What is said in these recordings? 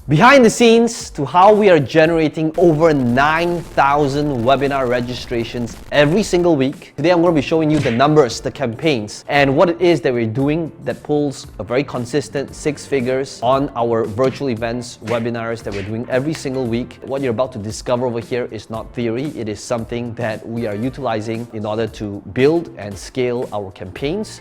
Behind the scenes to how we are generating over 9,000 webinar registrations every single week. Today I'm going to be showing you the numbers, the campaigns, and what it is that we're doing that pulls a very consistent 6 figures on our virtual events, webinars that we're doing every single week. What you're about to discover over here is not theory, it is something that we are utilizing in order to build and scale our campaigns.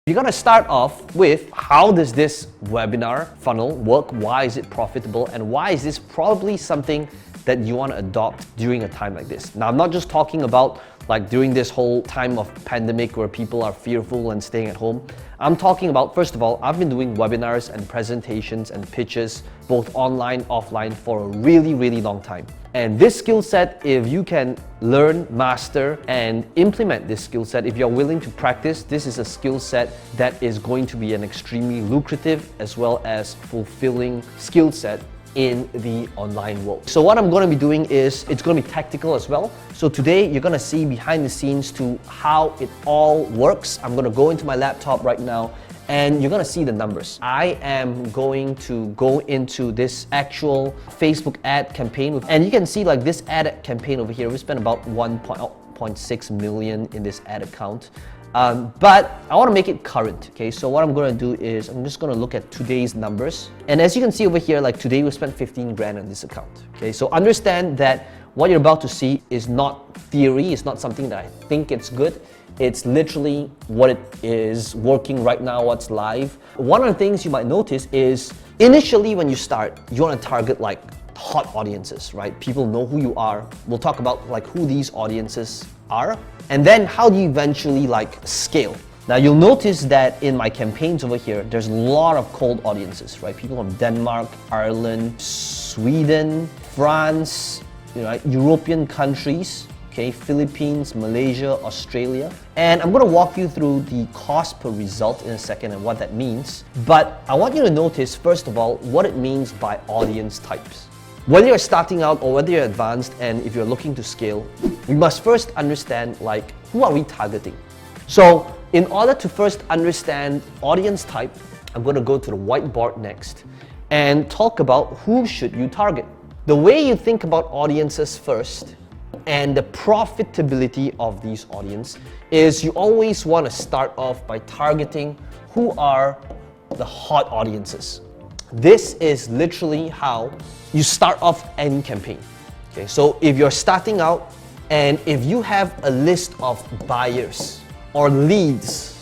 You're gonna start off with how does this webinar funnel work, why is it profitable, and why is this probably something that you want to adopt during a time like this. Now, I'm not just talking about like during this whole time of pandemic where people are fearful and staying at home. I'm talking about, first of all, I've been doing webinars and presentations and pitches, both online, offline, for a really long time. And this skill set, if you can learn, master, and implement this skill set, if you're willing to practice, this is a skill set that is going to be an extremely lucrative as well as fulfilling skill set in the online world. So what I'm going to be doing is, it's going to be tactical as well. So today you're going to see behind the scenes to how it all works. I'm going to go into my laptop right now and you're going to see the numbers. I am going to go into this actual Facebook ad campaign and you can see like this ad campaign over here, we spent about 1.6 million in this ad account. But I want to make it current, okay? So what I'm going to do is I'm just going to look at today's numbers. And as you can see over here, like today we spent 15 grand on this account, okay? So understand that what you're about to see is not theory, it's not something that I think it's good. It's literally what it is working right now, what's live. One of the things you might notice is initially when you start, you want to target like hot audiences, right? People know who you are. We'll talk about like who these audiences are. And then how do you eventually like scale? Now you'll notice that in my campaigns over here, there's a lot of cold audiences, right? People from Denmark, Ireland, Sweden, France, European countries, okay, Philippines, Malaysia, Australia. And I'm gonna walk you through the cost per result in a second and what that means. But I want you to notice, first of all, what it means by audience types. Whether you're starting out or whether you're advanced and if you're looking to scale, we must first understand like who are we targeting. So in order to first understand audience type, I'm going to go to the whiteboard next and talk about who should you target. The way you think about audiences first and the profitability of these audiences is you always want to start off by targeting who are the hot audiences. This is literally how you start off any campaign. Okay, so if you're starting out and if you have a list of buyers or leads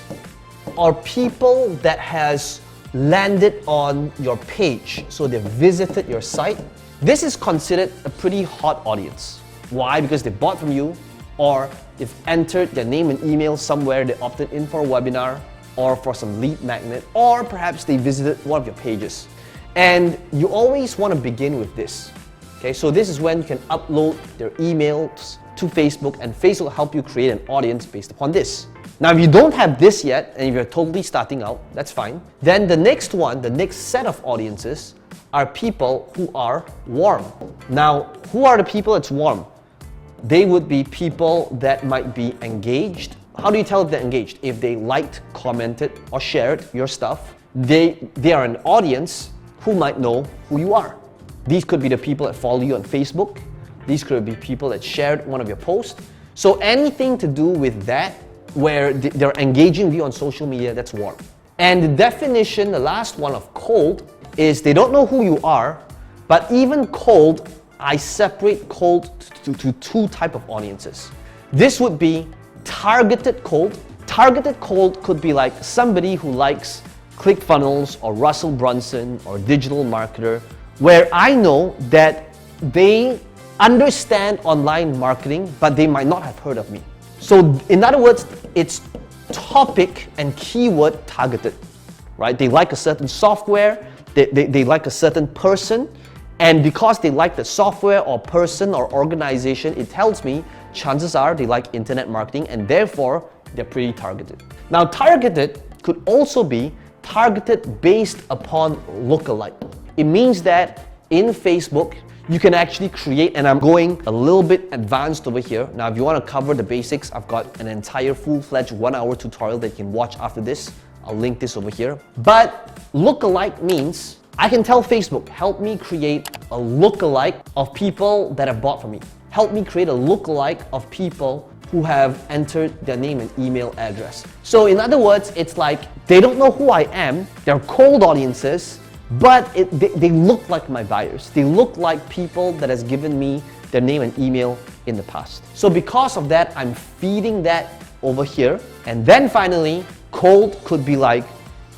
or people that has landed on your page, so they've visited your site, this is considered a pretty hot audience. Why? Because they bought from you or they've entered their name and email somewhere, they opted in for a webinar or for some lead magnet, or perhaps they visited one of your pages. And you always want to begin with this. Okay, so this is when you can upload their emails to Facebook and Facebook will help you create an audience based upon this. Now, if you don't have this yet and if you're totally starting out, that's fine. Then the next one, the next set of audiences are people who are warm. Now, who are the people that's warm? They would be people that might be engaged. How do you tell if they're engaged? If they liked, commented, or shared your stuff, they are an audience who might know who you are. These could be the people that follow you on Facebook. These could be people that shared one of your posts. So anything to do with that, where they're engaging with you on social media, that's warm. And the definition, the last one of cold, is they don't know who you are, but even cold, I separate cold to 2 types of audiences. This would be targeted cold. Targeted cold could be like somebody who likes ClickFunnels or Russell Brunson or digital marketer, where I know that they understand online marketing, but they might not have heard of me. So in other words, it's topic and keyword targeted, right? They like a certain software, they like a certain person, and because they like the software or person or organization, it tells me chances are they like internet marketing and therefore they're pretty targeted. Now, targeted could also be targeted based upon lookalike. It means that in Facebook, you can actually create, and I'm going a little bit advanced over here. Now, if you want to cover the basics, I've got an entire full-fledged 1-hour tutorial that you can watch after this. I'll link this over here. But lookalike means I can tell Facebook, help me create a lookalike of people that have bought from me. Help me create a lookalike of people who have entered their name and email address. So in other words, it's like they don't know who I am, they're cold audiences, but they look like my buyers. They look like people that has given me their name and email in the past. So because of that, I'm feeding that over here. And then finally, cold could be like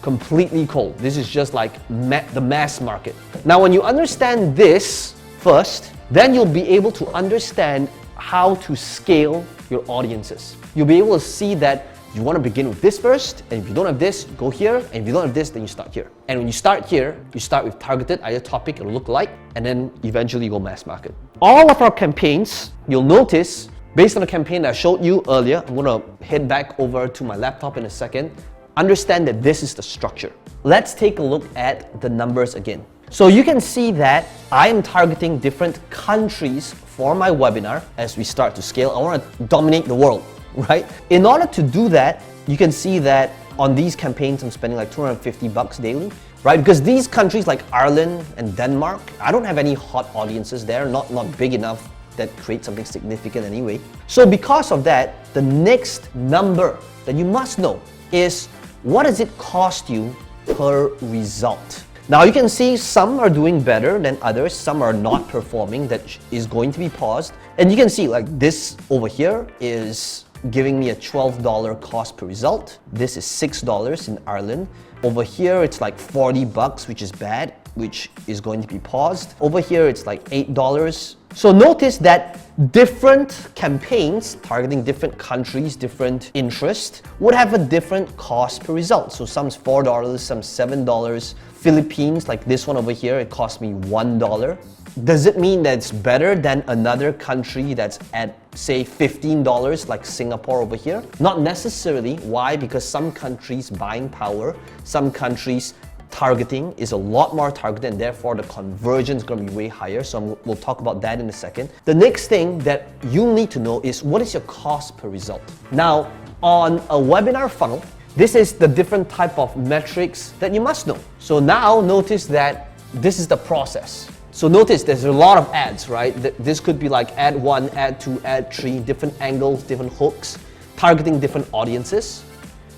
completely cold. This is just like the mass market. Now, when you understand this first, then you'll be able to understand how to scale your audiences. You'll be able to see that you want to begin with this first, and if you don't have this, go here, and if you don't have this, then you start here. And when you start here, you start with targeted, either topic or lookalike, and then eventually you go mass market. All of our campaigns, you'll notice, based on the campaign that I showed you earlier, I'm going to head back over to my laptop in a second, understand that this is the structure. Let's take a look at the numbers again. So you can see that I am targeting different countries for my webinar as we start to scale. I want to dominate the world, right? In order to do that, you can see that on these campaigns, I'm spending like $250 daily, right? Because these countries like Ireland and Denmark, I don't have any hot audiences there, not big enough that create something significant anyway. So because of that, the next number that you must know is what does it cost you per result? Now you can see some are doing better than others, some are not performing, that is going to be paused. And you can see like this over here is giving me a $12 cost per result. This is $6 in Ireland. Over here it's like $40, which is bad, which is going to be paused. Over here it's like $8. So notice that different campaigns targeting different countries, different interests would have a different cost per result. So some's $4, some's $7. Philippines, like this one over here, it cost me $1. Does it mean that it's better than another country that's at, say, $15 like Singapore over here? Not necessarily. Why? Because some countries' buying power, some countries' targeting is a lot more targeted, and therefore the conversion is going to be way higher. So we'll talk about that in a second. The next thing that you need to know is what is your cost per result? Now, on a webinar funnel, this is the different type of metrics that you must know. So now notice that this is the process. So notice there's a lot of ads, right? This could be like ad 1, ad 2, ad 3, different angles, different hooks, targeting different audiences.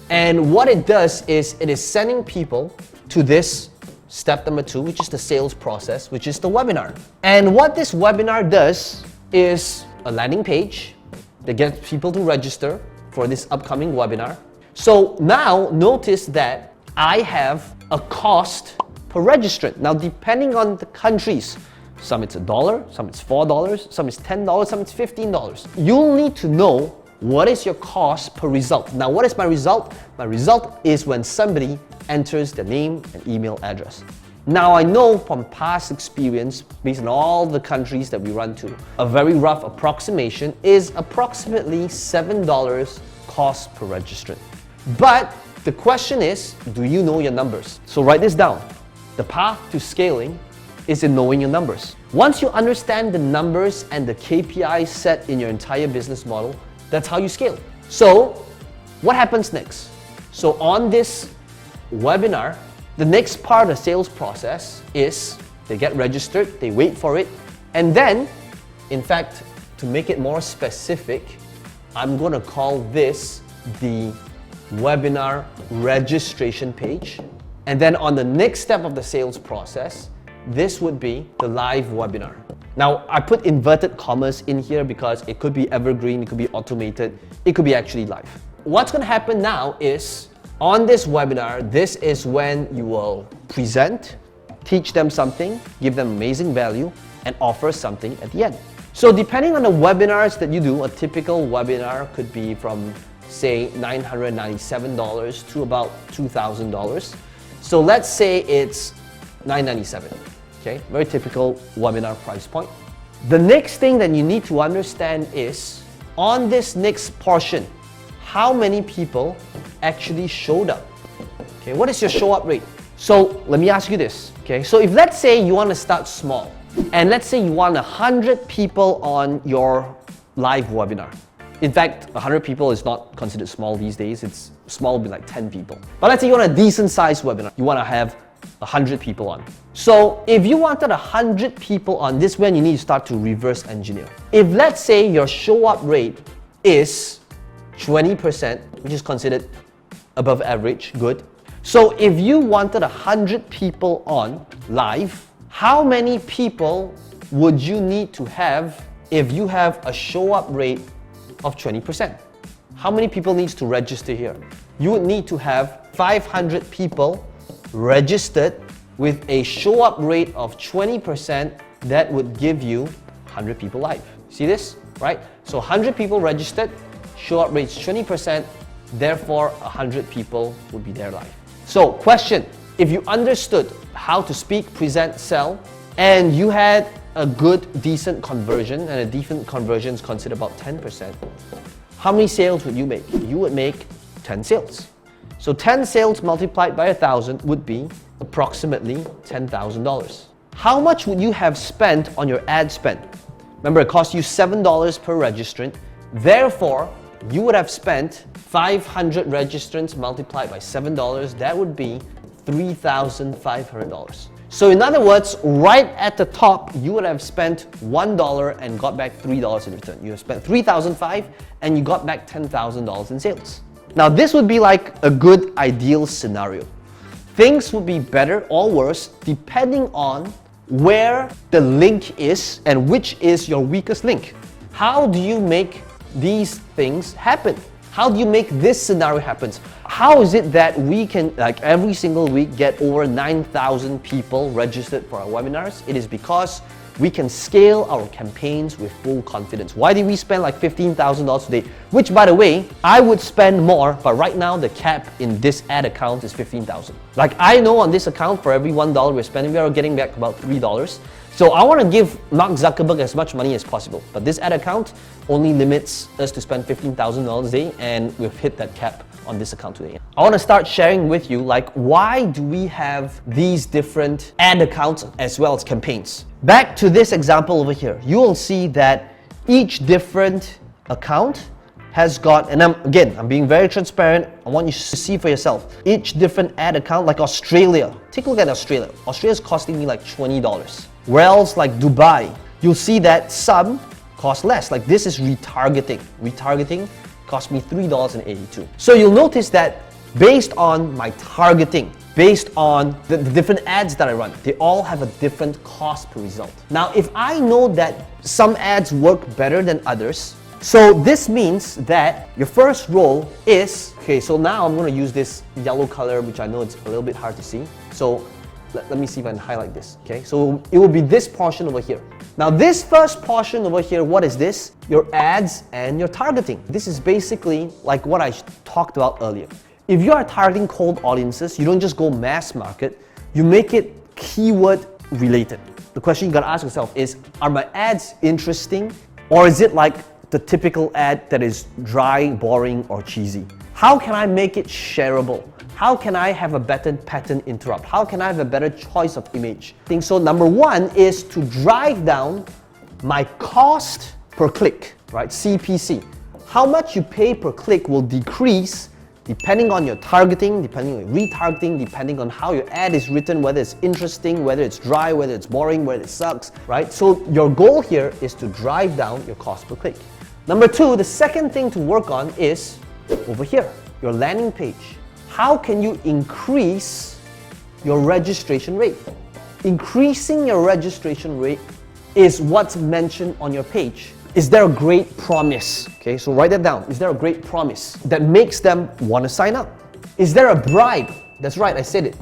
And what it does is it is sending people to this step number 2, which is the sales process, which is the webinar. And what this webinar does is a landing page that gets people to register for this upcoming webinar. So now notice that I have a cost per registrant. Now, depending on the countries, some it's $1, some it's $4, some it's $10, some it's $15. You'll need to know what is your cost per result. Now, what is my result? My result is when somebody enters their name and email address. Now, I know from past experience, based on all the countries that we run to, a very rough approximation is approximately $7 cost per registrant. But the question is, do you know your numbers? So write this down. The path to scaling is in knowing your numbers. Once you understand the numbers and the KPIs set in your entire business model, that's how you scale. So what happens next? So on this webinar, the next part of the sales process is they get registered, they wait for it, and then, in fact, to make it more specific, I'm going to call this the webinar registration page. And then on the next step of the sales process, this would be the live webinar. Now, I put inverted commas in here because it could be evergreen, it could be automated, it could be actually live. What's going to happen now is on this webinar, this is when you will present, teach them something, give them amazing value, and offer something at the end. So depending on the webinars that you do, a typical webinar could be from, say, $997 to about $2,000. So let's say it's $997, okay? Very typical webinar price point. The next thing that you need to understand is, on this next portion, how many people actually showed up? Okay, what is your show up rate? So let me ask you this, okay? So if let's say you want to start small, And let's say you want 100 people on your live webinar. In fact, 100 people is not considered small these days. It's small would be like 10 people. But let's say you want a decent sized webinar. You want to have 100 people on. So if you wanted 100 people on, this when you need to start to reverse engineer. If let's say your show up rate is 20%, which is considered above average, good. So if you wanted 100 people on live, how many people would you need to have if you have a show up rate of 20%? How many people needs to register here? You would need to have 500 people registered with a show up rate of 20%. That would give you 100 people live. See this, right? So 100 people registered, show up rates 20%, therefore 100 people would be there live. So question, if you understood how to speak, present, sell, and you had a good, decent conversion, and a decent conversion is considered about 10%, how many sales would you make? You would make 10 sales. So 10 sales multiplied by 1,000 would be approximately $10,000. How much would you have spent on your ad spend? Remember, it cost you $7 per registrant. Therefore, you would have spent 500 registrants multiplied by $7. That would be $3,500. So in other words, right at the top, you would have spent $1 and got back $3 in return. You have spent $3,500 and you got back $10,000 in sales. Now this would be like a good ideal scenario. Things would be better or worse depending on where the link is and which is your weakest link. How do you make these things happen? How do you make this scenario happen? How is it that we can, like every single week, get over 9,000 people registered for our webinars? It is because we can scale our campaigns with full confidence. Why did we spend like $15,000 today? Which, by the way, I would spend more, but right now the cap in this ad account is $15,000. Like I know on this account, for every $1 we're spending, we are getting back about $3. So I want to give Mark Zuckerberg as much money as possible, but this ad account only limits us to spend $15,000 a day, and we've hit that cap on this account today. I want to start sharing with you like why do we have these different ad accounts as well as campaigns. Back to this example over here, you will see that each different account has got, and I'm being very transparent, I want you to see for yourself. Each different ad account, like Australia, take a look at Australia. Australia's costing me like $20. Where else, like Dubai, you'll see that some cost less. Like this is retargeting. Retargeting cost me $3.82. So you'll notice that based on my targeting, based on the different ads that I run, they all have a different cost per result. Now, if I know that some ads work better than others, so this means that your first role is, okay, so now I'm gonna use this yellow color, which I know it's a little bit hard to see. So let me see if I can highlight this, okay? So it will be this portion over here. Now this first portion over here, what is this? Your ads and your targeting. This is basically like what I talked about earlier. If you are targeting cold audiences, you don't just go mass market, you make it keyword related. The question you gotta ask yourself is, are my ads interesting? Or is it like the typical ad that is dry, boring, or cheesy? How can I make it shareable? How can I have a better pattern interrupt? How can I have a better choice of image? So number one is to drive down my cost per click, right? CPC. How much you pay per click will decrease depending on your targeting, depending on your retargeting, depending on how your ad is written, whether it's interesting, whether it's dry, whether it's boring, whether it sucks, right? So your goal here is to drive down your cost per click. Number two, the second thing to work on is over here, your landing page. How can you increase your registration rate? Increasing your registration rate is what's mentioned on your page. Is there a great promise? Okay, so write that down. Is there a great promise that makes them want to sign up? Is there a bribe? That's right, I said it.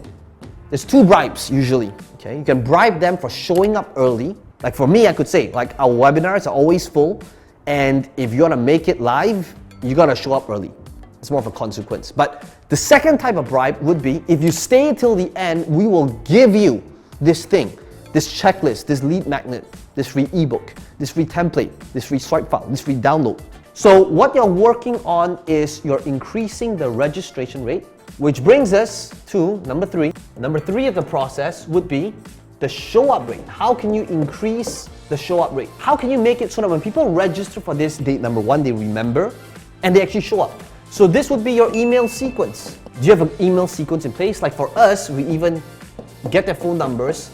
There's two bribes usually. Okay, you can bribe them for showing up early. Like for me, I could say, like our webinars are always full, and if you want to make it live, you gotta show up early. It's more of a consequence. But the second type of bribe would be, if you stay till the end, we will give you this thing, this checklist, this lead magnet, this free ebook, this free template, this free swipe file, this free download. So what you're working on is you're increasing the registration rate, which brings us to number three. Number three of the process would be the show up rate. How can you increase the show up rate? How can you make it so that when people register for this date, number one, they remember and they actually show up? So this would be your email sequence. Do you have an email sequence in place? Like for us, we even get their phone numbers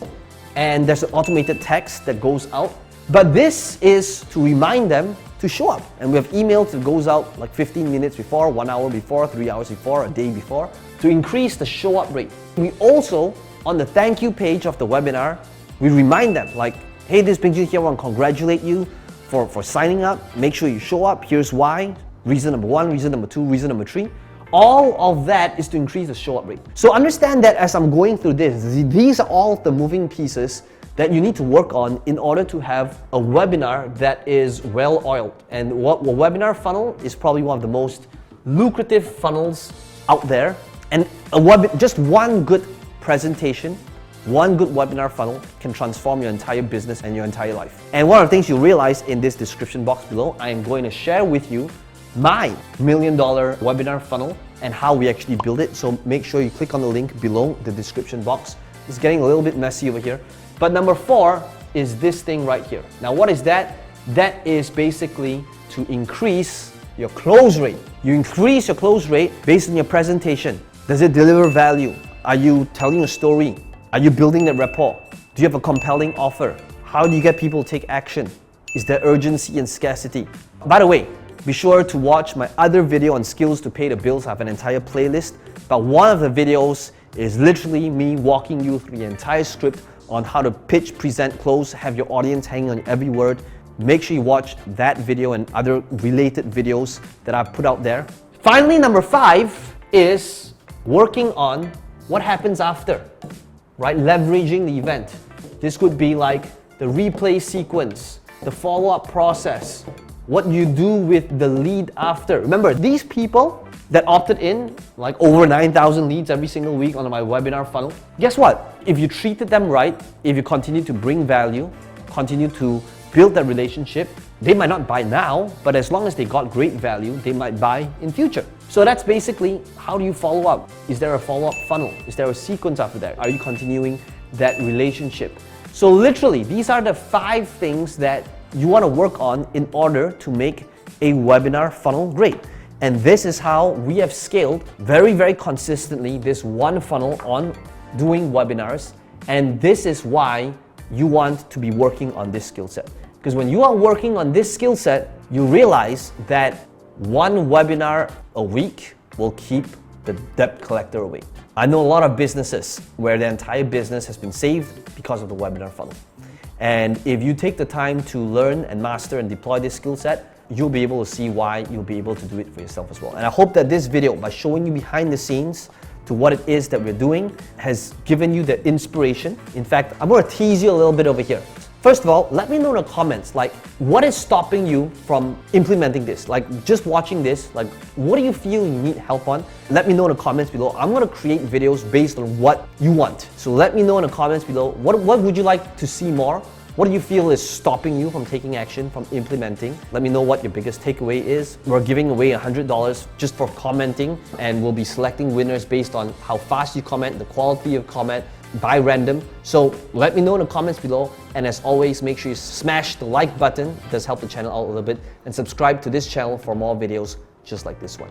and there's an automated text that goes out. But this is to remind them to show up. And we have emails that goes out like 15 minutes before, 1 hour before, 3 hours before, a day before, to increase the show up rate. We also, on the thank you page of the webinar, we remind them like, hey, this is Peng here, I want to congratulate you for signing up. Make sure you show up. Here's why. Reason number one, reason number two, reason number three. All of that is to increase the show up rate. So understand that as I'm going through this, these are all the moving pieces that you need to work on in order to have a webinar that is well oiled. And what a webinar funnel is probably one of the most lucrative funnels out there. And just one good presentation, one good webinar funnel can transform your entire business and your entire life. And one of the things you'll realize in this description box below, I am going to share with you my $1 million webinar funnel and how we actually build it. So make sure you click on the link below the description box. It's getting a little bit messy over here. But number 4 is this thing right here. Now what is that? That is basically to increase your close rate. You increase your close rate based on your presentation. Does it deliver value? Are you telling a story? Are you building that rapport? Do you have a compelling offer? How do you get people to take action? Is there urgency and scarcity? By the way, be sure to watch my other video on skills to pay the bills. I have an entire playlist, but one of the videos is literally me walking you through the entire script on how to pitch, present, close, have your audience hanging on every word. Make sure you watch that video and other related videos that I've put out there. Finally, number 5 is working on what happens after, right? Leveraging the event. This could be like the replay sequence, the follow-up process, what you do with the lead after. Remember, these people that opted in, like over 9,000 leads every single week on my webinar funnel, guess what? If you treated them right, if you continue to bring value, continue to build that relationship, they might not buy now, but as long as they got great value, they might buy in future. So that's basically how do you follow up? Is there a follow-up funnel? Is there a sequence after that? Are you continuing that relationship? So literally, these are the 5 things that you want to work on in order to make a webinar funnel great. And this is how we have scaled very, very consistently this one funnel on doing webinars. And this is why you want to be working on this skill set. Because when you are working on this skill set, you realize that one webinar a week will keep the debt collector away. I know a lot of businesses where their entire business has been saved because of the webinar funnel. And if you take the time to learn and master and deploy this skill set, you'll be able to see why you'll be able to do it for yourself as well. And I hope that this video, by showing you behind the scenes to what it is that we're doing, has given you the inspiration. In fact, I'm going to tease you a little bit over here. First of all, let me know in the comments, like, what is stopping you from implementing this? Like, just watching this, like, what do you feel you need help on? Let me know in the comments below. I'm going to create videos based on what you want. So let me know in the comments below, what would you like to see more? What do you feel is stopping you from taking action, from implementing? Let me know what your biggest takeaway is. We're giving away $100 just for commenting, and we'll be selecting winners based on how fast you comment, the quality of comment, by random. So let me know in the comments below. And as always, make sure you smash the like button. It does help the channel out a little bit. And subscribe to this channel for more videos just like this one.